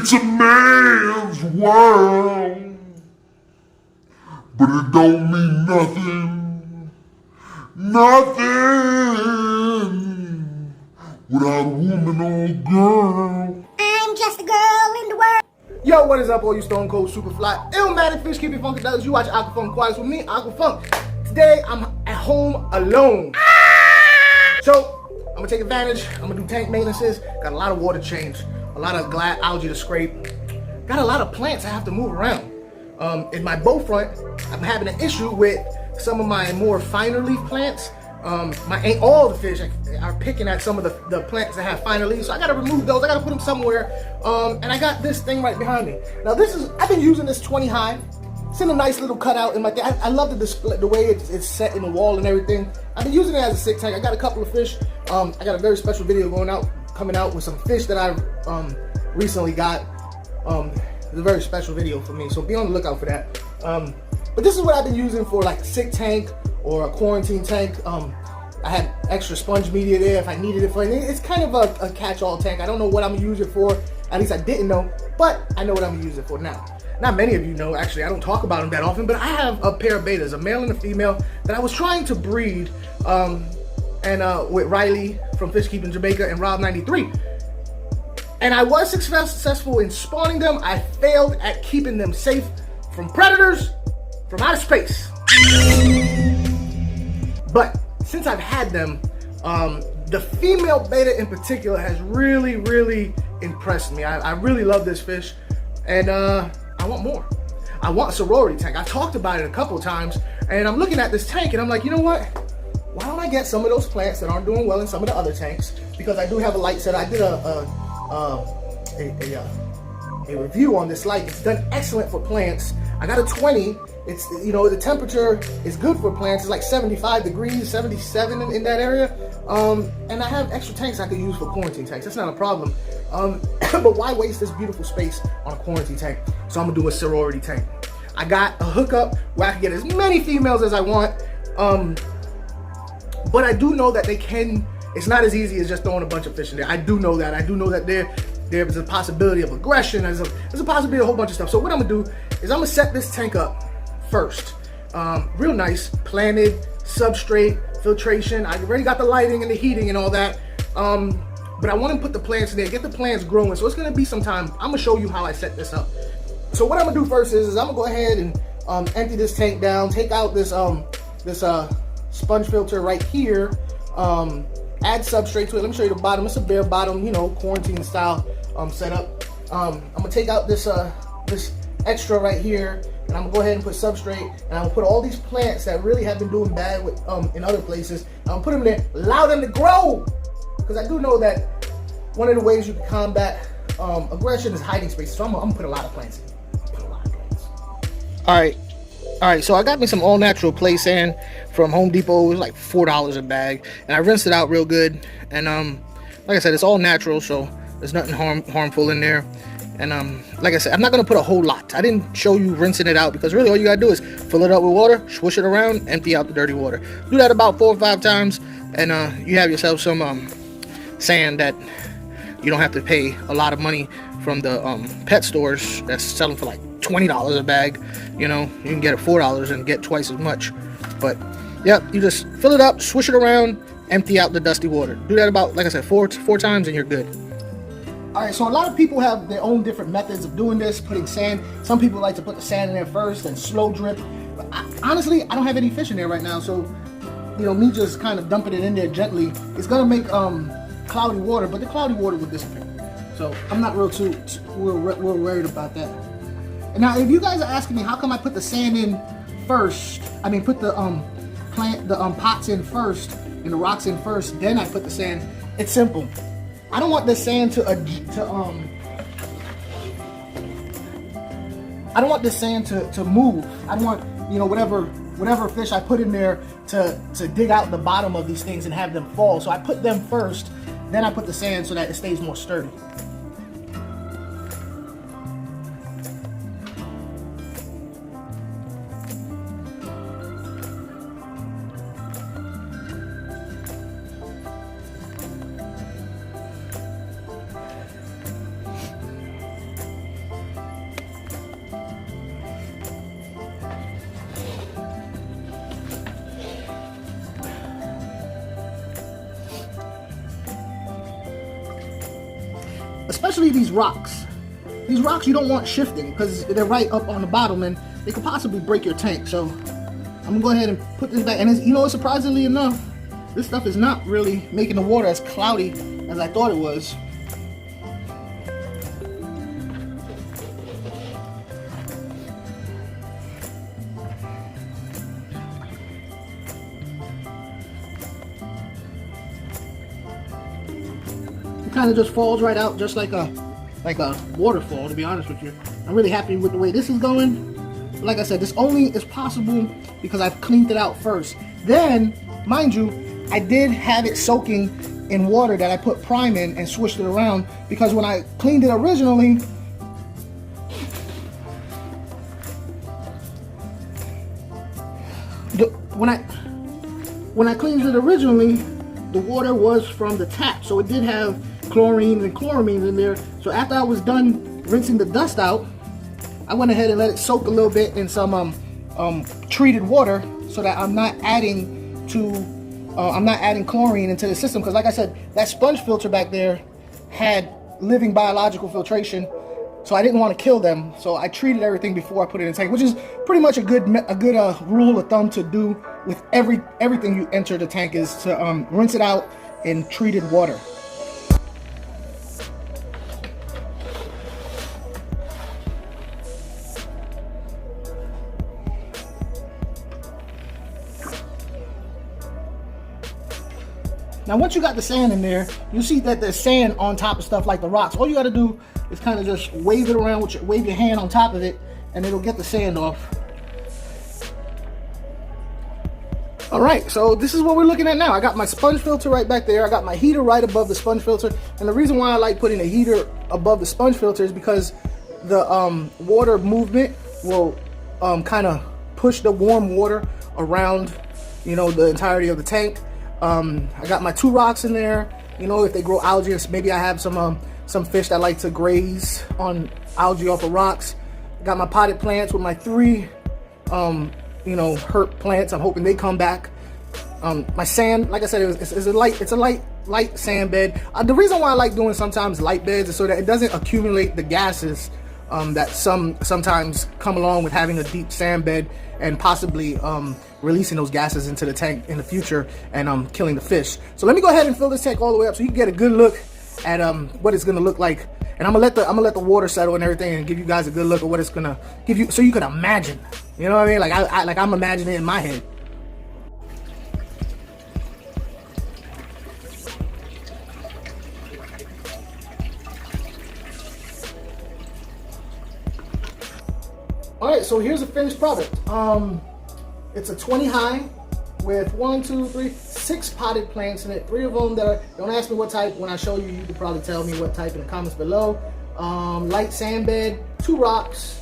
It's a man's world, but it don't mean nothing, nothing without a woman or girl. I'm just a girl in the world. Yo, what is up, all you Stone Cold Superfly, Illmatic Fish Keeping Funky Dollars? You watch Aquafunk Aquatics with me, Aquafunk. Today, I'm at home alone. So, I'm gonna take advantage. I'm gonna do tank maintenances. Got a lot of water change, a lot of algae to scrape. Got a lot of plants I have to move around. In my bow front, I'm having an issue with some of my more finer leaf plants. All the fish are picking at some of the plants that have finer leaves, so I gotta remove those. I gotta put them somewhere. And I got this thing right behind me. Now I've been using this 20 high. It's in a nice little cutout in my thing. I love the display, the way it's set in the wall and everything. I've been using it as a sick tank. I got a couple of fish. I got a very special video coming out with some fish that I recently got. It's a very special video for me, so be on the lookout for that. But this is what I've been using for like a sick tank or a quarantine tank. I had extra sponge media there if I needed it for it. It's kind of a catch-all tank. I don't know what I'm gonna use it for. At least I didn't know, but I know what I'm gonna use it for now. Not many of you know, actually. I don't talk about them that often, but I have a pair of bettas, a male and a female, that I was trying to breed with Riley from Fishkeeping Jamaica and Rob 93. And I was successful in spawning them. I failed at keeping them safe from predators from outer space. But since I've had them, the female betta in particular has really, really impressed me. I really love this fish, and I want more. I want a sorority tank. I talked about it a couple times, and I'm looking at this tank, and I'm like, you know what? Why don't I get some of those plants that aren't doing well in some of the other tanks? Because I do have a light set. I did a review on this light. It's done excellent for plants. I got a 20. It's, you know, the temperature is good for plants. It's like 75 degrees, 77 in that area. And I have extra tanks I could use for quarantine tanks. That's not a problem. But why waste this beautiful space on a quarantine tank? So I'm gonna do a sorority tank. I got a hookup where I can get as many females as I want. But I do know that it's not as easy as just throwing a bunch of fish in there. I do know that. I do know that there's a possibility of aggression. There's a possibility of a whole bunch of stuff. So what I'm gonna do is I'm gonna set this tank up first. Real nice, planted, substrate, filtration. I already got the lighting and the heating and all that. But I want to put the plants in there, get the plants growing. So it's gonna be some time. I'm gonna show you how I set this up. So what I'm gonna do first is I'm gonna go ahead and empty this tank down, take out this sponge filter right here, add substrate to it. Let me show you the bottom. It's a bare bottom, you know, quarantine style setup. I'm gonna take out this extra right here, and I'm gonna go ahead and put substrate, and I'm gonna put all these plants that really have been doing bad with in other places. I'm gonna put them there, allow them to grow, because I do know that one of the ways you can combat aggression is hiding spaces. So I'm gonna put a lot of plants in. All right. So I got me some all natural play sand from Home Depot. It was like $4 a bag, and I rinsed it out real good. And like I said, it's all natural, so there's nothing harmful in there. And like I said, I'm not gonna put a whole lot. I didn't show you rinsing it out, because really all you gotta do is fill it up with water, swish it around, empty out the dirty water. Do that about 4 or 5 times, and you have yourself some sand that you don't have to pay a lot of money from the pet stores that's selling for like $20 a bag. You know, you can get it $4 and get twice as much. But yeah, you just fill it up, swish it around, empty out the dusty water. Do that about, like I said, four times, and you're good. All right, so a lot of people have their own different methods of doing this, putting sand. Some people like to put the sand in there first and slow drip. But honestly, I don't have any fish in there right now, so you know, me just kind of dumping it in there gently, it's gonna make cloudy water, but the cloudy water will disappear. So I'm not real worried about that. And now, if you guys are asking me how come I put the sand in first, I mean put the pots in first and the rocks in first, then I put the sand. It's simple. I don't want the sand to move. I don't want, you know, whatever fish I put in there to dig out the bottom of these things and have them fall. So I put them first, then I put the sand so that it stays more sturdy. especially these rocks. These rocks you don't want shifting because they're right up on the bottom and they could possibly break your tank. So I'm gonna go ahead and put this back. And it's, you know, surprisingly enough, this stuff is not really making the water as cloudy as I thought it was. It kind of just falls right out, just like a waterfall, to be honest with you. I'm really happy with the way this is going. Like I said, this only is possible because I've cleaned it out first. Then, mind you, I did have it soaking in water that I put prime in and swished it around, because when I cleaned it originally, when I cleaned it originally, the water was from the tap, so it did have chlorine and chloramines in there. So after I was done rinsing the dust out, I went ahead and let it soak a little bit in some treated water, so that I'm not adding chlorine into the system. Because like I said, that sponge filter back there had living biological filtration, so I didn't want to kill them. So I treated everything before I put it in the tank, which is pretty much a good rule of thumb to do with everything you enter the tank, is to rinse it out in treated water. Now once you got the sand in there, you see that there's sand on top of stuff like the rocks. All you got to do is kind of just wave it around with wave your hand on top of it, and it'll get the sand off. All right, so this is what we're looking at now. I got my sponge filter right back there. I got my heater right above the sponge filter. And the reason why I like putting a heater above the sponge filter is because the water movement will kind of push the warm water around, you know, the entirety of the tank. I got my 2 rocks in there. You know, if they grow algae, maybe I have some fish that like to graze on algae off of rocks. I got my potted plants with my 3 you know, herp plants. I'm hoping they come back. My sand, like I said, it's a light sand bed. The reason why I like doing sometimes light beds is so that it doesn't accumulate the gases that sometimes come along with having a deep sand bed, and possibly releasing those gases into the tank in the future and killing the fish. So let me go ahead and fill this tank all the way up so you can get a good look at what it's gonna look like. And I'm gonna let the water settle and everything, and give you guys a good look at what it's gonna give you, so you can imagine. You know what I mean? Like I'm imagining it in my head. All right, so here's a finished product. It's a 20 high with 6 potted plants in it. 3 of them that are, don't ask me what type. When I show you, you can probably tell me what type in the comments below. Light sand bed, 2 rocks,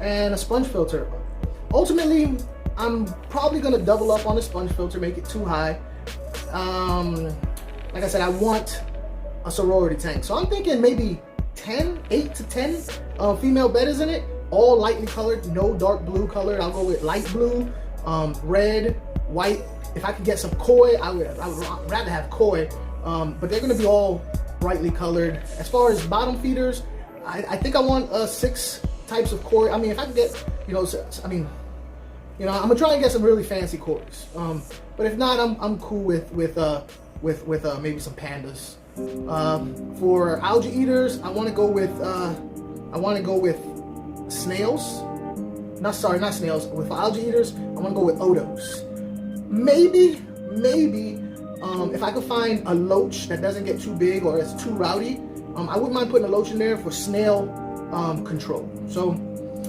and a sponge filter. Ultimately, I'm probably gonna double up on the sponge filter, make it 2 high. Like I said, I want a sorority tank, so I'm thinking maybe 8 to 10 female bettas in it, all lightly colored, no dark blue colored. I'll go with light blue, red, white. If I could get some koi, I would rather have koi, but they're gonna be all brightly colored. As far as bottom feeders, I think I want 6 types of koi. I mean, if I could get, you know, I'm gonna try and get some really fancy kois. But if not, I'm cool with maybe some pandas. For algae eaters, I want to go with snails. Not snails. With algae eaters, I want to go with odos. Maybe if I could find a loach that doesn't get too big or is too rowdy, I wouldn't mind putting a loach in there for snail control. So,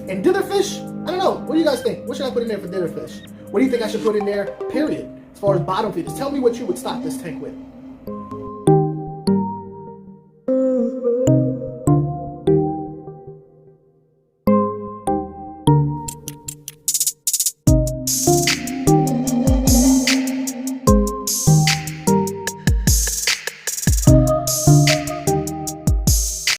and dither fish, I don't know. What do you guys think? What should I put in there for dither fish? What do you think I should put in there, period? As far as bottom feeders, tell me what you would stock this tank with.